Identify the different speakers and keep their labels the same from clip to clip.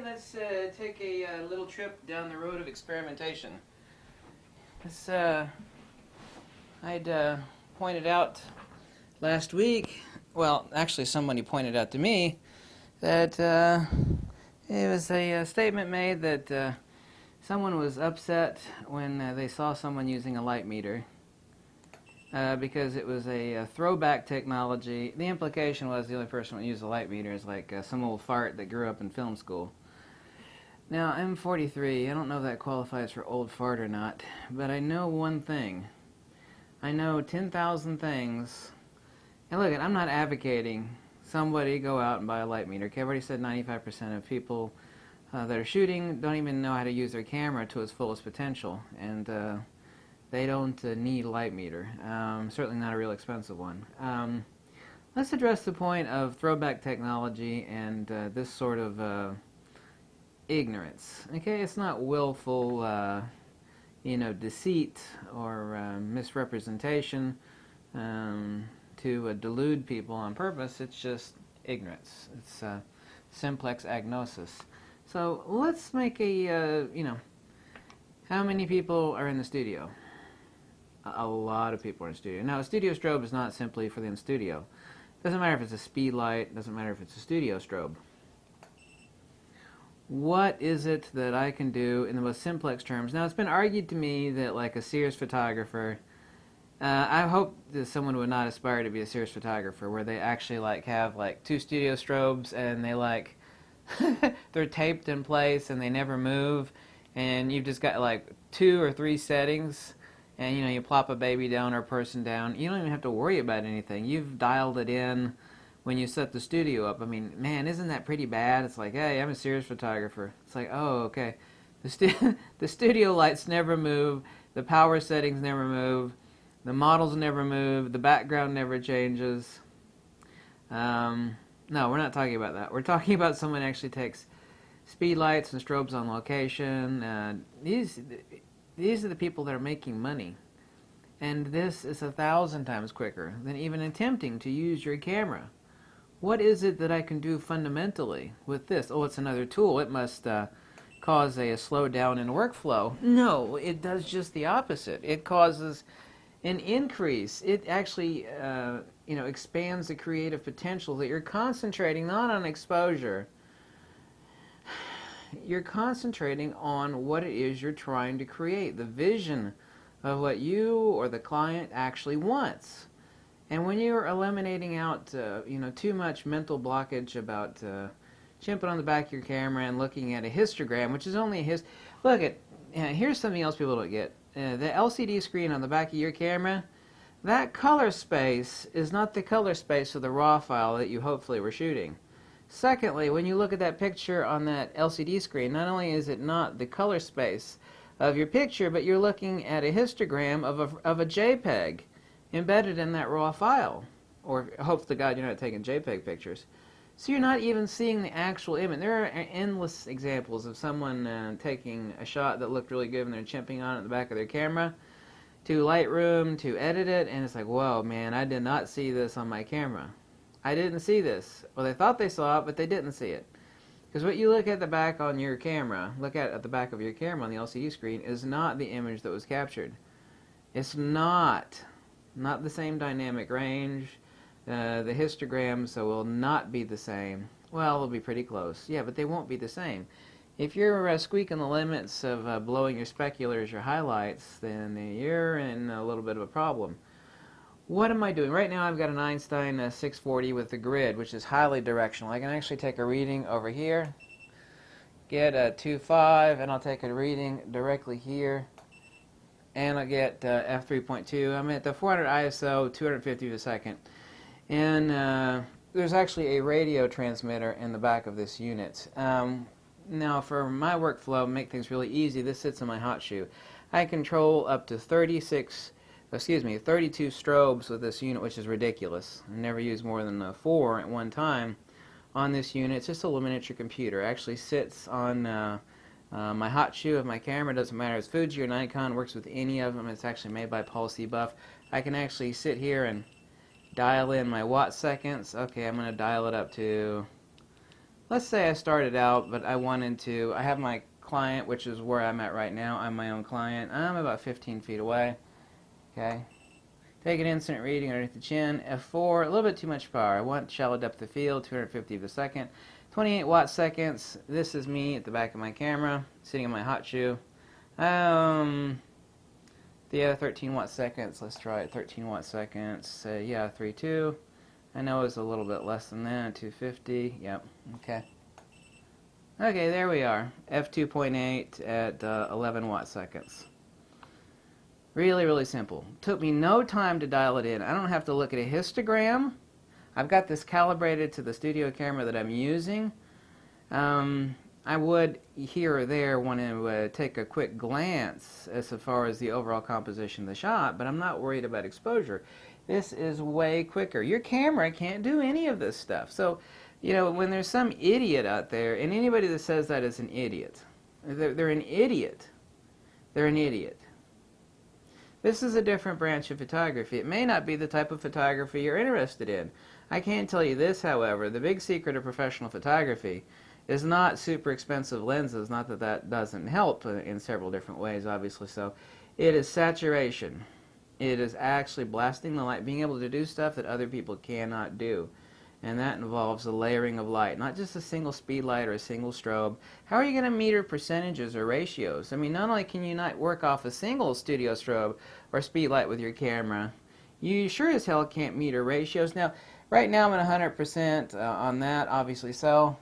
Speaker 1: let's take a little trip down the road of experimentation. I'd pointed out last week, well, actually somebody pointed out to me, that it was a statement made that someone was upset when they saw someone using a light meter because it was a throwback technology. The implication was the only person who used a light meter is like some old fart that grew up in film school. Now, I'm 43. I don't know if that qualifies for old fart or not, but I know one thing. I know 10,000 things. And look, I'm not advocating somebody go out and buy a light meter. Okay, I've already said 95% of people that are shooting don't even know how to use their camera to its fullest potential, and they don't need a light meter. Certainly not a real expensive one. Let's address the point of throwback technology and this sort of ignorance. Okay, it's not willful, deceit or misrepresentation to delude people on purpose. It's just ignorance. It's simplex agnosis. So let's make a, how many people are in the studio? A lot of people are in the studio. Now, a studio strobe is not simply for the in-studio. Doesn't matter if it's a speed light, doesn't matter if it's a studio strobe. What is it that I can do in the most simplex terms? Now, it's been argued to me that, like a Sears photographer, I hope that someone would not aspire to be a Sears photographer, where they actually have two studio strobes and they they're taped in place and they never move, and you've just got 2 or 3 settings, and you plop a baby down or a person down. You don't even have to worry about anything. You've dialed it in when you set the studio up. I mean, man, isn't that pretty bad? It's like, hey, I'm a Sears photographer. It's like, oh, okay. The studio lights never move. The power settings never move. The models never move. The background never changes. No, we're not talking about that. We're talking about someone actually takes speed lights and strobes on location. These are the people that are making money. And this is 1,000 times quicker than even attempting to use your camera. What is it that I can do fundamentally with this? Oh, it's another tool. It must cause a slowdown in workflow. No, it does just the opposite. It causes an increase. It actually expands the creative potential that you're concentrating not on exposure. You're concentrating on what it is you're trying to create, the vision of what you or the client actually wants. And when you're eliminating out, too much mental blockage about chimping on the back of your camera and looking at a histogram, which is only a here's something else people don't get. The LCD screen on the back of your camera, that color space is not the color space of the raw file that you hopefully were shooting. Secondly, when you look at that picture on that LCD screen, not only is it not the color space of your picture, but you're looking at a histogram of a JPEG embedded in that raw file. Or hope to God you're not taking JPEG pictures. So you're not even seeing the actual image. There are endless examples of someone taking a shot that looked really good and they're chimping on it at the back of their camera to Lightroom to edit it, and it's like, whoa, man, I did not see this on my camera. I didn't see this. Well, they thought they saw it, but they didn't see it. Because what you look at the back on your camera, look at the back of your camera on the LCD screen, is not the image that was captured. It's not the same dynamic range. The histograms will not be the same. Well, they'll be pretty close. Yeah, but they won't be the same. If you're squeaking the limits of blowing your speculars, your highlights, then you're in a little bit of a problem. What am I doing? Right now I've got an Einstein 640 with the grid, which is highly directional. I can actually take a reading over here, get a 2.5, and I'll take a reading directly here, and I'll get f3.2. I'm at the 400 ISO, 250 to the second. And there's actually a radio transmitter in the back of this unit. Now, for my workflow, make things really easy, this sits in my hot shoe. I control up to 32 strobes with this unit, which is ridiculous. I never use more than 4 at one time on this unit. It's just a little miniature computer. It actually sits on my hot shoe of my camera. It doesn't matter if it's Fuji or Nikon, works with any of them. It's actually made by Paul C. Buff. I can actually sit here and dial in my watt seconds. Okay, I'm going to dial it up to let's say I started out, but I have my client, which is where I'm at right now. I'm my own client. I'm about 15 feet away. Okay. Take an instant reading underneath the chin. F4, a little bit too much power. I want shallow depth of field, 250 of a second. 28 watt seconds. This is me at the back of my camera, sitting in my hot shoe. The other 13 watt seconds. Let's try it. 13 watt seconds. Yeah, 3.2. I know it's a little bit less than that. 250. Yep. Okay. Okay, there we are. F2.8 at 11 watt seconds. Really, really simple. Took me no time to dial it in. I don't have to look at a histogram. I've got this calibrated to the studio camera that I'm using. I would here or there want to take a quick glance as far as the overall composition of the shot, but I'm not worried about exposure. This is way quicker. Your camera can't do any of this stuff. So, you know, when there's some idiot out there, and anybody that says that is an idiot, they're an idiot. They're an idiot. This is a different branch of photography. It may not be the type of photography you're interested in. I can tell you this, however, the big secret of professional photography is not super expensive lenses, not that that doesn't help in several different ways, obviously so. It is saturation. It is actually blasting the light, being able to do stuff that other people cannot do. And that involves a layering of light, not just a single speed light or a single strobe. How are you going to meter percentages or ratios? I mean, not only can you not work off a single studio strobe or speed light with your camera, you sure as hell can't meter ratios. Now, right now I'm at 100% on that, obviously so.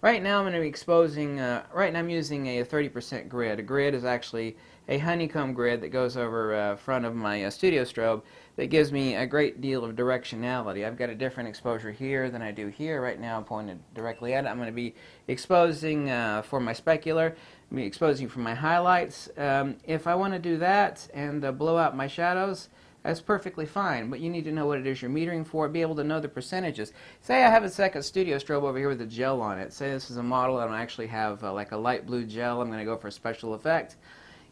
Speaker 1: Right now I'm going to be exposing, right now I'm using a 30% grid. A grid is actually a honeycomb grid that goes over front of my studio strobe that gives me a great deal of directionality. I've got a different exposure here than I do here. Right now I'm pointed directly at it. I'm going to be exposing for my specular, I'm be exposing for my highlights. If I want to do that and blow out my shadows, that's perfectly fine, but you need to know what it is you're metering for, be able to know the percentages. Say I have a second studio strobe over here with a gel on it. Say this is a model that I actually have like a light blue gel. I'm going to go for a special effect.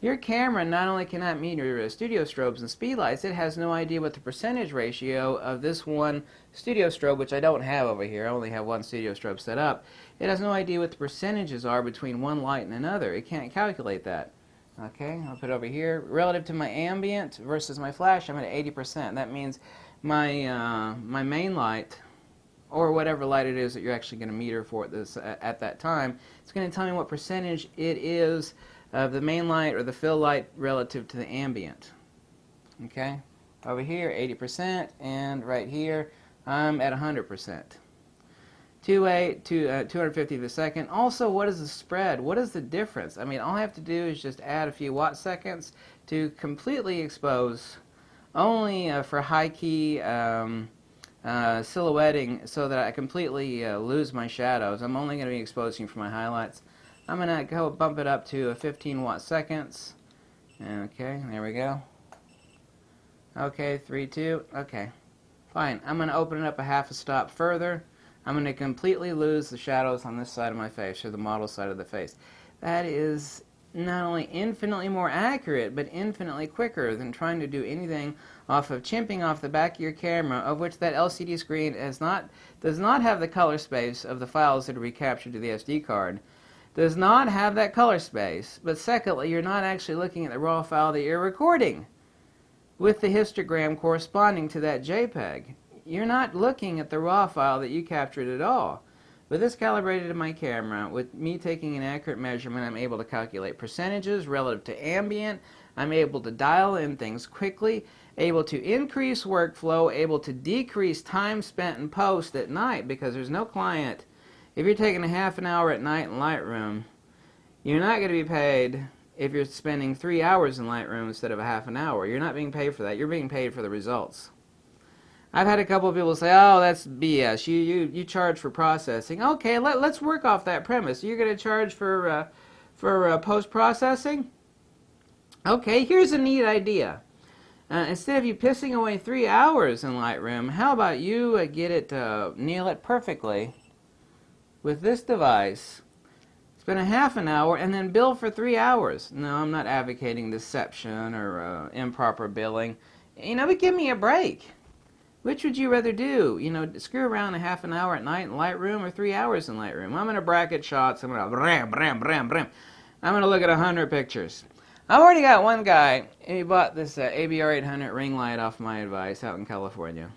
Speaker 1: Your camera not only cannot meter studio strobes and speedlights, it has no idea what the percentage ratio of this one studio strobe, which I don't have over here, I only have one studio strobe set up. It has no idea what the percentages are between one light and another. It can't calculate that. Okay, I'll put it over here. Relative to my ambient versus my flash, I'm at 80%. That means my my main light, or whatever light it is that you're actually going to meter for at that time, it's going to tell me what percentage it is of the main light or the fill light relative to the ambient. Okay, over here 80%, and right here I'm at 100%. 250 of a second. Also, what is the spread? What is the difference? I mean, all I have to do is just add a few watt seconds to completely expose, only for high key silhouetting, so that I completely lose my shadows. I'm only going to be exposing for my highlights. I'm going to go bump it up to 15 watt seconds. Okay, there we go. Okay, 3, 2. Okay, fine. I'm going to open it up a half a stop further. I'm going to completely lose the shadows on this side of my face, or the model side of the face. That is not only infinitely more accurate, but infinitely quicker than trying to do anything off of chimping off the back of your camera, of which that LCD screen does not have the color space of the files that are recaptured to the SD card. Does not have that color space, but secondly, you're not actually looking at the raw file that you're recording with the histogram corresponding to that JPEG. You're not looking at the raw file that you captured at all. With this calibrated to my camera, with me taking an accurate measurement, I'm able to calculate percentages relative to ambient. I'm able to dial in things quickly, able to increase workflow, able to decrease time spent in post at night, because there's no client. If you're taking a half an hour at night in Lightroom, you're not going to be paid if you're spending 3 hours in Lightroom instead of a half an hour. You're not being paid for that. You're being paid for the results. I've had a couple of people say, oh, that's BS. You charge for processing. Okay, let's work off that premise. You're going to charge for post-processing? Okay, here's a neat idea. Instead of you pissing away 3 hours in Lightroom, how about you nail it perfectly with this device, spend a half an hour, and then bill for 3 hours. No, I'm not advocating deception or improper billing. You know, but give me a break. Which would you rather do? You know, screw around a half an hour at night in Lightroom or 3 hours in Lightroom? I'm going to bracket shots. I'm going to bram, bram, bram, bram. I'm going to look at 100 pictures. I've already got one guy. He bought this ABR 800 ring light off my advice out in California.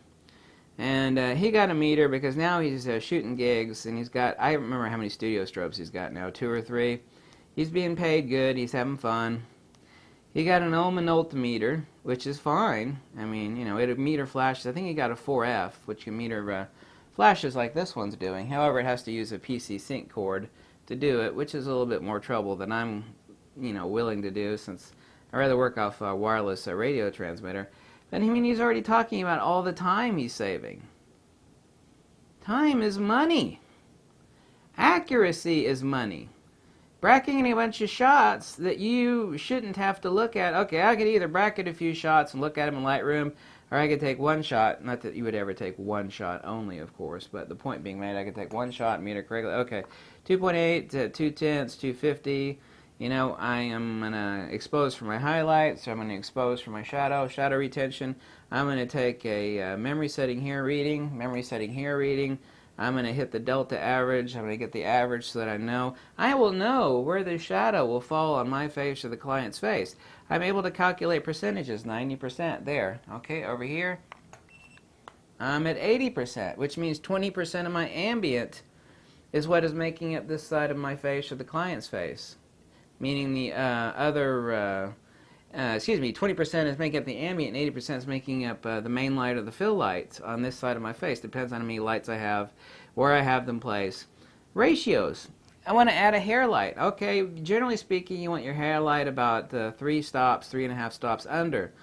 Speaker 1: And he got a meter because now he's shooting gigs, and he's got, I don't remember how many studio strobes he's got now, 2 or 3. He's being paid good. He's having fun. He got an old multimeter, which is fine. I mean, you know, it meter flashes. I think he got a 4F, which can meter flashes like this one's doing. However, it has to use a PC sync cord to do it, which is a little bit more trouble than I'm, you know, willing to do, since I'd rather work off a wireless radio transmitter. But I mean, he's already talking about all the time he's saving. Time is money. Accuracy is money. Bracketing a bunch of shots that you shouldn't have to look at. Okay, I could either bracket a few shots and look at them in Lightroom, or I could take one shot. Not that you would ever take one shot only, of course, but the point being made, I could take one shot, meter correctly. Okay, 2.8 to 2/10, 250. You know, I am going to expose for my highlights, I'm going to expose for my shadow retention. I'm going to take a memory setting here reading, memory setting here reading. I'm going to hit the delta average. I'm going to get the average so that I will know where the shadow will fall on my face or the client's face. I'm able to calculate percentages, 90% there. Okay, over here, I'm at 80%, which means 20% of my ambient is what is making up this side of my face or the client's face. Meaning the 20% is making up the ambient, and 80% is making up the main light or the fill lights on this side of my face. Depends on how many lights I have, where I have them placed. Ratios. I want to add a hair light. Okay, generally speaking, you want your hair light about 3 stops, 3.5 stops under.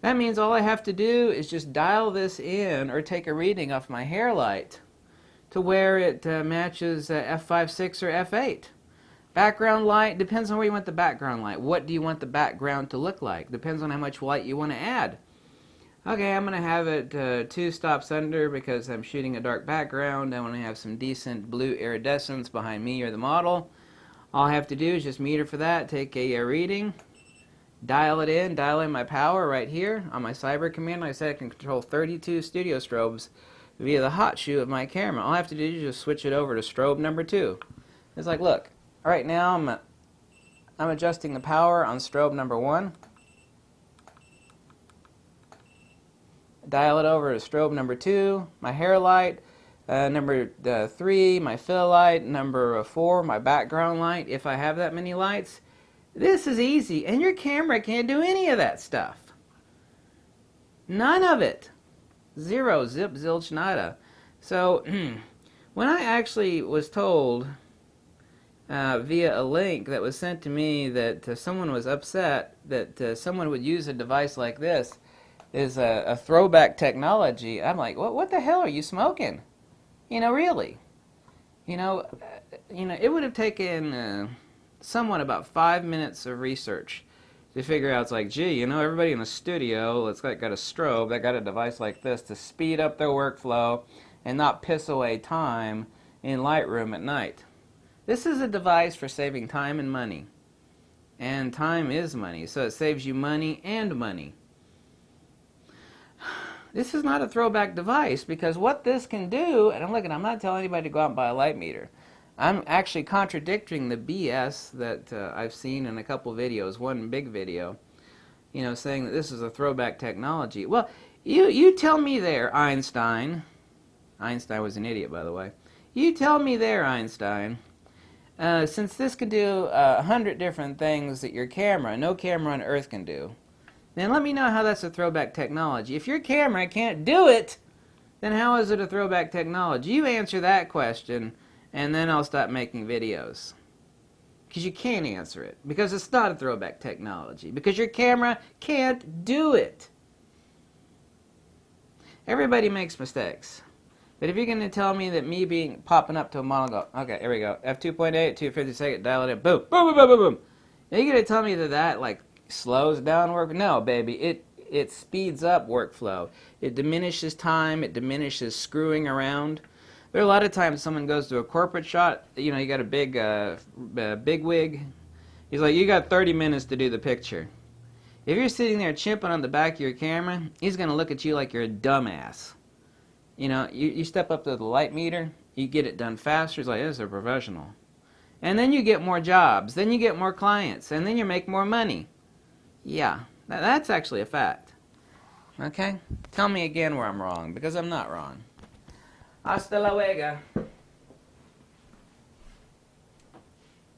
Speaker 1: That means all I have to do is just dial this in or take a reading off my hair light to where it matches f5.6 or f8. Background light, depends on where you want the background light. What do you want the background to look like? Depends on how much light you want to add. Okay, I'm going to have it 2 stops under because I'm shooting a dark background. I want to have some decent blue iridescence behind me or the model. All I have to do is just meter for that, take a reading, dial it in, dial in my power right here on my cyber command. Like I said, I can control 32 studio strobes via the hot shoe of my camera. All I have to do is just switch it over to strobe number 2. It's like, look. Right now, I'm adjusting the power on strobe number 1. Dial it over to strobe number 2, my hair light, number 3, my fill light, number 4, my background light, if I have that many lights. This is easy, and your camera can't do any of that stuff. None of it. Zero, zip, zilch, nada. So, when I actually was told via a link that was sent to me that someone was upset that someone would use a device like this is a Throwback Technology. I'm like, what the hell are you smoking? You know, really. You know, it would have taken someone about 5 minutes of research to figure out. It's like, gee, you know, everybody in the studio that's got a strobe, that got a device like this to speed up their workflow and not piss away time in Lightroom at night. This is a device for saving time and money. And time is money, so it saves you money and money. This is not a throwback device, because what this can do, and I'm not telling anybody to go out and buy a light meter. I'm actually contradicting the BS that I've seen in a couple videos, one big video, you know, saying that this is a throwback technology. Well, you tell me there, Einstein. Einstein was an idiot, by the way. You tell me there, Einstein. Since this could do 100 different things that no camera on Earth can do, then let me know how that's a throwback technology. If your camera can't do it, then how is it a throwback technology? You answer that question, and then I'll stop making videos. Because you can't answer it. Because it's not a throwback technology. Because your camera can't do it. Everybody makes mistakes. But if you're going to tell me that me popping up to a model, okay, here we go, f2.8, 250 second, dial it in, boom, boom, boom, boom, boom, boom. Are you going to tell me that like slows down work? No, baby, it speeds up workflow. It diminishes time, it diminishes screwing around. There are a lot of times someone goes to a corporate shot, you know, you got a big wig. He's like, you got 30 minutes to do the picture. If you're sitting there chimping on the back of your camera, he's going to look at you like you're a dumbass. You know, you step up to the light meter, you get it done faster. It's like, this is a professional. And then you get more jobs, then you get more clients, and then you make more money. Yeah, that's actually a fact. Okay? Tell me again where I'm wrong, because I'm not wrong. Hasta luego.